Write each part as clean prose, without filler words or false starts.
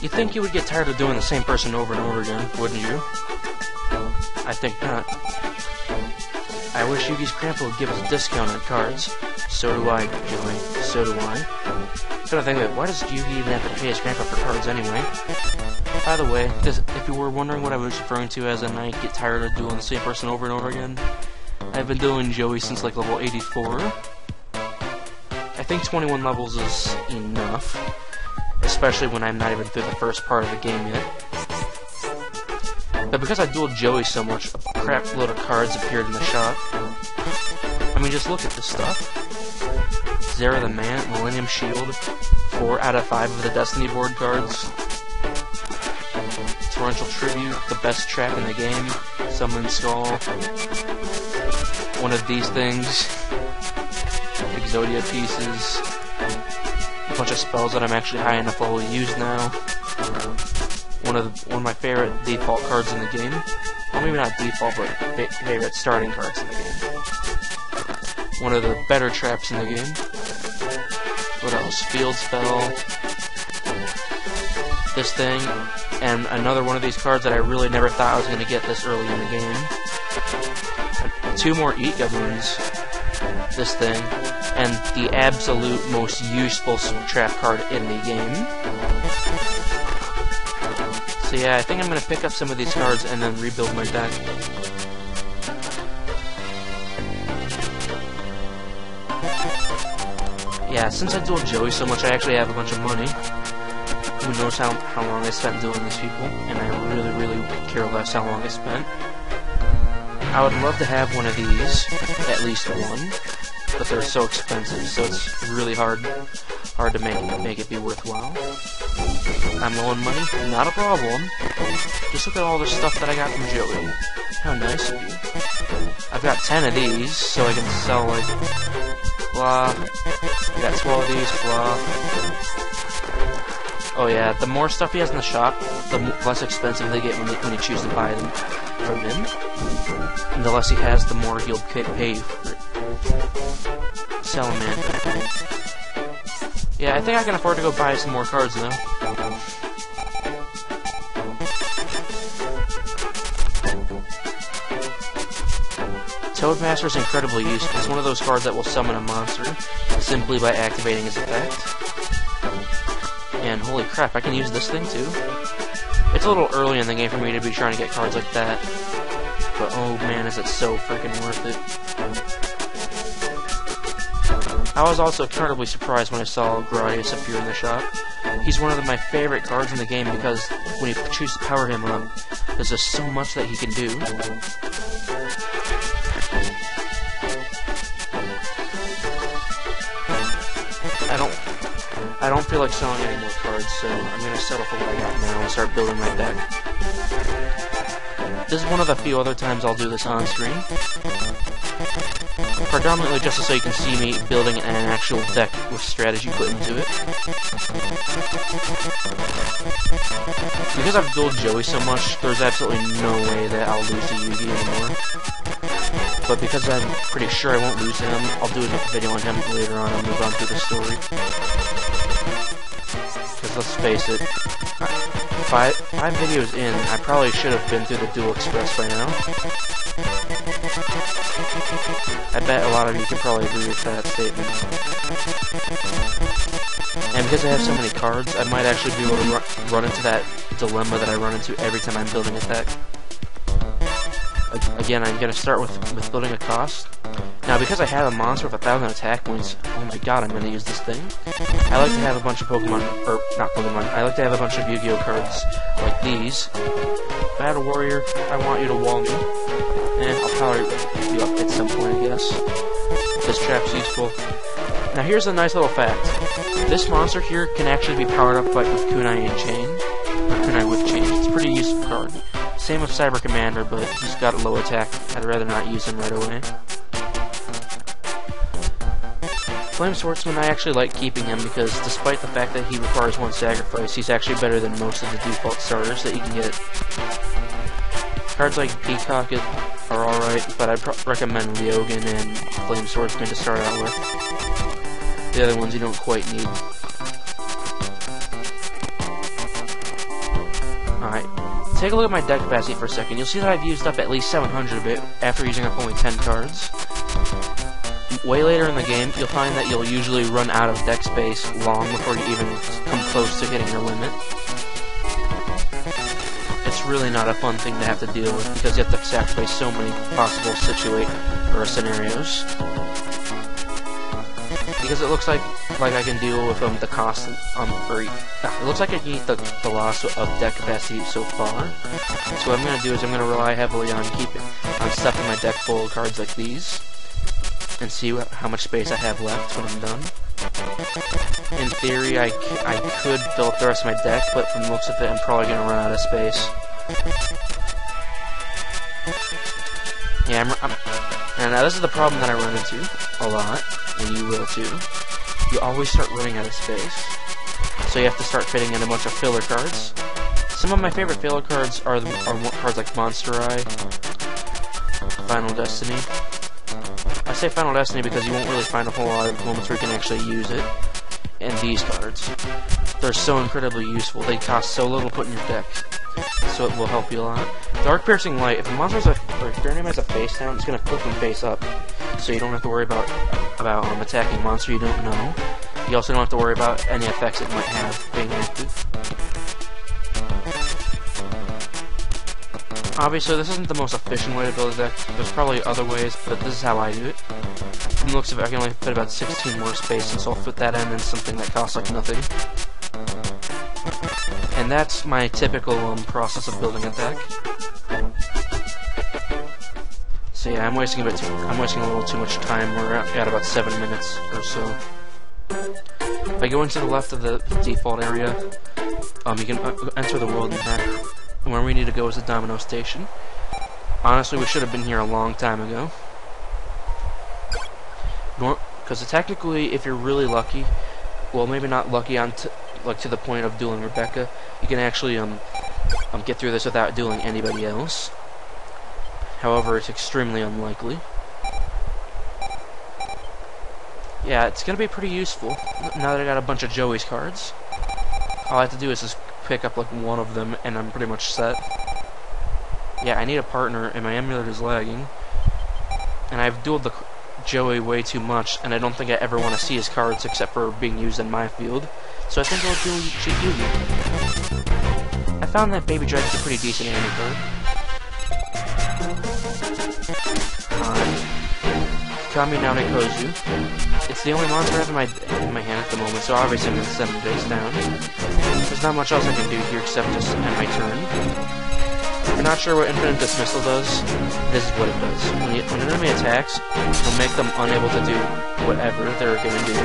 You'd think you would get tired of doing the same person over and over again, wouldn't you? I think not. I wish Yugi's grandpa would give us a discount on cards. So do I, Joey. So do I. Gotta think that, why does Yugi even have to pay his grandpa for cards anyway? By the way, if you were wondering what I was referring to as in I get tired of doing the same person over and over again, I've been doing Joey since like level 84. I think 21 levels is enough, especially when I'm not even through the first part of the game yet. But because I dueled Joey so much, a crap load of cards appeared in the shop. I mean, just look at this stuff. Zera the Man, Millennium Shield, 4 out of 5 of the Destiny board cards. Torrential Tribute, the best trap in the game. Summon Skull. One of these things. Exodia pieces. A bunch of spells that I'm actually high enough level to use now. One of my favorite default cards in the game. Well, maybe not default, but favorite starting cards in the game. One of the better traps in the game. What else? Field Spell. This thing. And another one of these cards that I really never thought I was going to get this early in the game. And 2 more Eat Goblins. This thing. And the absolute most useful trap card in the game. So yeah, I think I'm going to pick up some of these cards and then rebuild my deck. Yeah, since I dueled Joey so much, I actually have a bunch of money. Who knows how long I spent dueling these people, and I really care less how long I spent. I would love to have one of these, at least one, but they're so expensive, so it's really hard to make it be worthwhile. I'm low on money, not a problem. Just look at all the stuff that I got from Joey. How nice of you. I've got 10 of these, so I can sell like blah. I got 12 of these, blah. Oh yeah, the more stuff he has in the shop, the less expensive they get when you choose to buy them from him. And the less he has, the more he'll pay for it. Salamander. Yeah, I think I can afford to go buy some more cards now. Toadmaster is incredibly useful. It's one of those cards that will summon a monster simply by activating his effect. And holy crap, I can use this thing too. It's a little early in the game for me to be trying to get cards like that. But oh man, is it so freaking worth it. I was also incredibly surprised when I saw Gradius appear in the shop. He's one of my favorite cards in the game because when you choose to power him up, there's just so much that he can do. I don't feel like selling any more cards, so I'm going to settle for what I got now and start building my deck. This is one of the few other times I'll do this on screen. Predominantly just so you can see me building an actual deck with strategy put into it. Because I've dueled Joey so much, there's absolutely no way that I'll lose to Yugi anymore. But because I'm pretty sure I won't lose to him, I'll do a video on him later on and move on through the story. Because let's face it, five videos in, I probably should have been through the Duel Express by now. I bet a lot of you can probably agree with that statement. And because I have so many cards, I might actually be able to run into that dilemma that I run into every time I'm building a deck. Again, I'm going to start with building a cost. Now, because I have a monster with 1,000 attack points, oh my god, I'm going to use this thing. I like to have a bunch of Pokemon, or not Pokemon, I like to have a bunch of Yu-Gi-Oh cards, like these. Battle Warrior, I want you to wall me. I'll power you up at some point, I guess. This trap's useful. Now, here's a nice little fact. This monster here can actually be powered up with Kunai and Chain, or Kunai with Chain. It's a pretty useful card. Same with Cyber Commander, but he's got a low attack. I'd rather not use him right away. Flame Swordsman, I actually like keeping him because despite the fact that he requires 1 sacrifice, he's actually better than most of the default starters that you can get. Cards like Peacock are alright, but I'd recommend Ryogan and Flame Swordsman to start out with. The other ones you don't quite need. take a look at my deck capacity for a second. You'll see that I've used up at least 700 of it after using up only 10 cards. Way later in the game, you'll find that you'll usually run out of deck space long before you even come close to hitting your limit. It's really not a fun thing to have to deal with because you have to sacrifice so many possible scenarios. Because it looks like I can deal with the cost it looks like I can eat the loss of deck capacity so far. So what I'm gonna do is I'm gonna rely heavily on stuffing my deck full of cards like these, and see how much space I have left when I'm done. In theory, I could fill up the rest of my deck, but from the looks of it, I'm probably gonna run out of space. Yeah, and this is the problem that I run into a lot, and you will too. You always start running out of space, so you have to start fitting in a bunch of filler cards. Some of my favorite filler cards are cards like Monster Eye, Final Destiny. I say Final Destiny because you won't really find a whole lot of moments where you can actually use it. And these cards, they're so incredibly useful. They cost so little to put in your deck, so it will help you a lot. Dark Piercing Light. If if your enemy has a face down, it's gonna flip them face up, so you don't have to worry about attacking a monster you don't know. You also don't have to worry about any effects it might have being active. Obviously, this isn't the most efficient way to build a deck. There's probably other ways, but this is how I do it. From the looks of it, I can only fit about 16 more space, and so I'll fit that in something that costs like nothing. And that's my typical process of building a deck. So yeah, I'm wasting a little too much time. We're at about 7 minutes or so. If I go into the left of the default area, you can enter the world map. And where we need to go is the Domino Station. Honestly, we should have been here a long time ago. Because technically, if you're really lucky, well, maybe not lucky to the point of dueling Rebecca, you can actually get through this without dueling anybody else. However, it's extremely unlikely. Yeah, it's gonna be pretty useful now that I got a bunch of Joey's cards. All I have to do is just pick up like one of them, and I'm pretty much set. Yeah, I need a partner, and my emulator is lagging. And I've dueled the Joey way too much, and I don't think I ever want to see his cards except for being used in my field. So I think I'll duel Yugi. I found that Baby Dragon's a pretty decent enemy card. Kami Naone Kozu. It's the only monster I have in my hand at the moment, so obviously I'm going to send him face down. There's not much else I can do here except just end my turn. If you're not sure what Infinite Dismissal does, this is what it does. When an enemy attacks, it'll make them unable to do whatever they're going to do.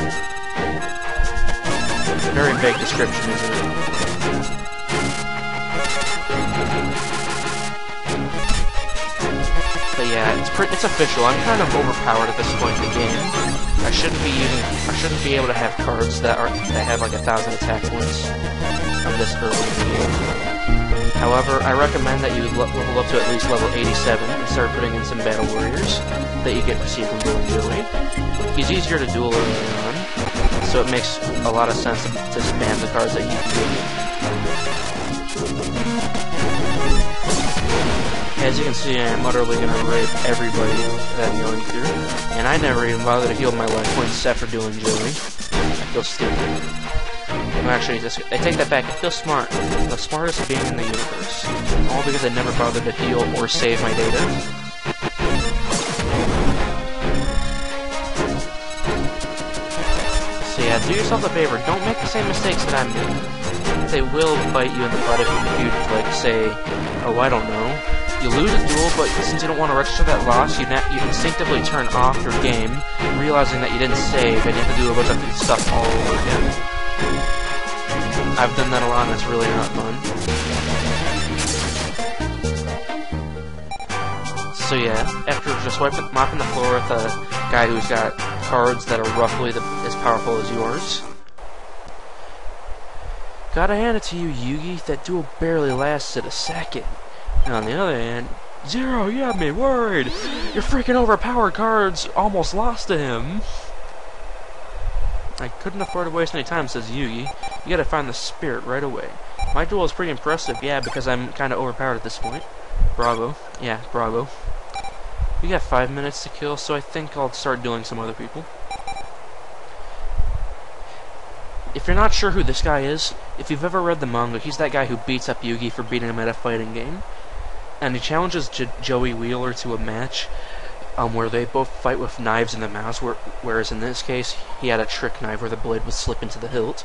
Very vague description, isn't it? But yeah, it's official. I'm kind of overpowered at this point in the game. I shouldn't be able to have cards that have like 1,000 attack points from this early in the game. However, I recommend that you level up to at least level 87 and start putting in some Battle Warriors that you get received from dueling Joey. He's easier to duel early on, so it makes a lot of sense to spam the cards that you can give you. As you can see, I am utterly going to rape everybody that I'm going through, and I never even bothered to heal my life points except for dueling Joey. I feel stupid. Actually, I take that back. I feel smart. The smartest being in the universe. All because I never bothered to heal or save my data. So yeah, do yourself a favor. Don't make the same mistakes that I'm making. They will bite you in the butt if you like, say, oh, I don't know. You lose a duel, but since you don't want to register that loss, you instinctively turn off your game, realizing that you didn't save and you have to do a bunch of stuff all over again. I've done that a lot, and it's really not fun. So yeah, after just mopping the floor with a guy who's got cards that are roughly as powerful as yours, gotta hand it to you, Yugi. That duel barely lasted a second. And on the other hand, Zero, you have me worried. Your freaking overpowered cards almost lost to him. I couldn't afford to waste any time, says Yugi. You gotta find the spirit right away. My duel is pretty impressive, yeah, because I'm kind of overpowered at this point. Bravo. Yeah, bravo. We got 5 minutes to kill, so I think I'll start dueling some other people. If you're not sure who this guy is, if you've ever read the manga, he's that guy who beats up Yugi for beating him at a fighting game. And he challenges Joey Wheeler to a match where they both fight with knives in their mouths, whereas in this case, he had a trick knife where the blade would slip into the hilt.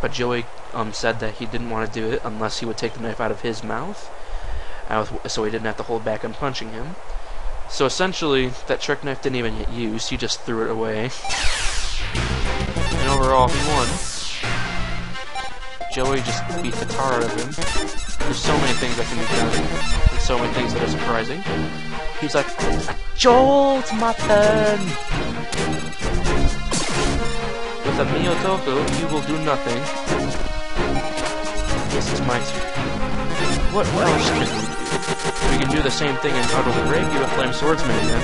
But Joey said that he didn't want to do it unless he would take the knife out of his mouth, so he didn't have to hold back on punching him. So essentially, that trick knife didn't even get used, he just threw it away. And overall, he won. Joey just beat the tar out of him. There's so many things that can be done, and so many things that are surprising. He's like, a jolt, my turn! With a Miyotoko, you will do nothing. Yes, it's my turn. What else can we do? We can do the same thing and utterly rape you with Flame Swordsman again.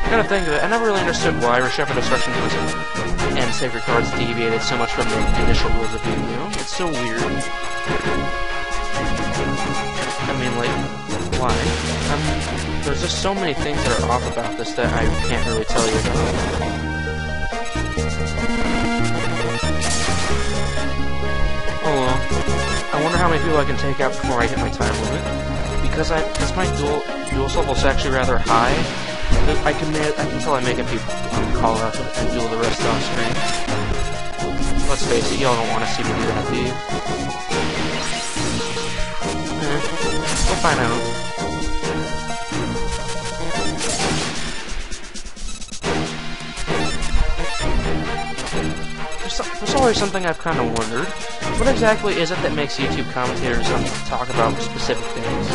I gotta think of it, I never really understood why Reshef Destruction and Sacred Cards deviated so much from the initial rules of Yugioh. It's so weird. I mean, like, why? There's just so many things that are off about this that I can't really tell you about. Oh well. I wonder how many people I can take out before I hit my time limit. Because my duel level is actually rather high, I can tell I'm making people call out and duel the rest off screen. Let's face it, y'all don't want to see me do that, do you? We'll find out. There's always something I've kind of wondered. What exactly is it that makes YouTube commentators talk about specific things?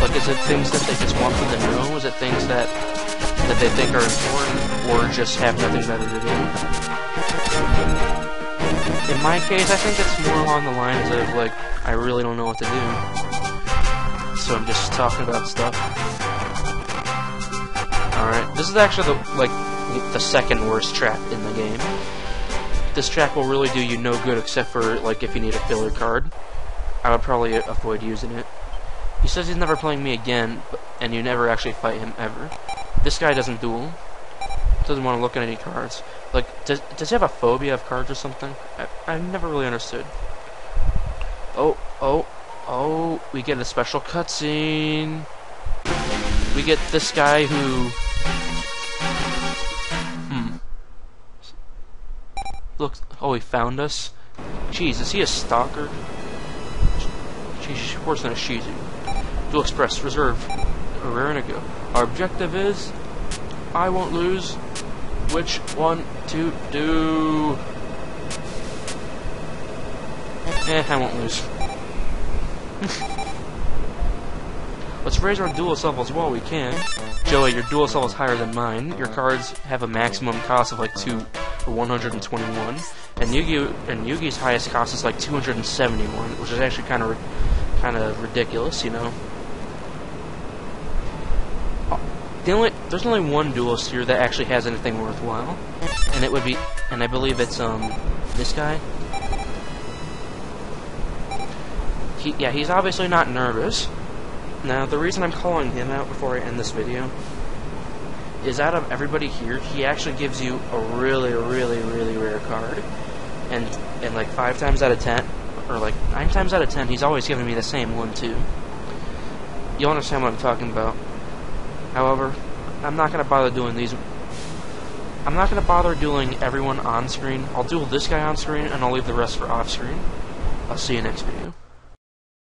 Like, is it things that they just want them to know? Is it things that they think are important, or just have nothing better to do? In my case, I think it's more along the lines of, like, I really don't know what to do, so I'm just talking about stuff. Alright, this is actually the second worst trap in the game. This trap will really do you no good except for, like, if you need a filler card. I would probably avoid using it. He says he's never playing me again, and you never actually fight him ever. This guy doesn't duel. Doesn't want to look at any cards. Like, does he have a phobia of cards or something? I've never really understood. Oh, we get a special cutscene. We get this guy who... Looks... Oh, he found us? Jeez, is he a stalker? Jeez, worse than a Shizu. Dual Express, reserve. A rare Inigo. Our objective is... I won't lose. Which one to do? I won't lose. Let's raise our duelist levels while we can. Joey, your duelist level is higher than mine. Your cards have a maximum cost of like 121, and Yugi's highest cost is like 271, which is actually kind of ridiculous, you know. There's only one duelist here that actually has anything worthwhile, and it would be, and I believe it's this guy. He's obviously not nervous. Now, the reason I'm calling him out before I end this video is out of everybody here, he actually gives you a really, really, really rare card, and like 5 times out of 10, or like 9 times out of 10, he's always giving me the same one too. You'll understand what I'm talking about. However, I'm not gonna bother doing these. I'm not gonna bother dueling everyone on screen. I'll duel this guy on screen, and I'll leave the rest for off screen. I'll see you next video.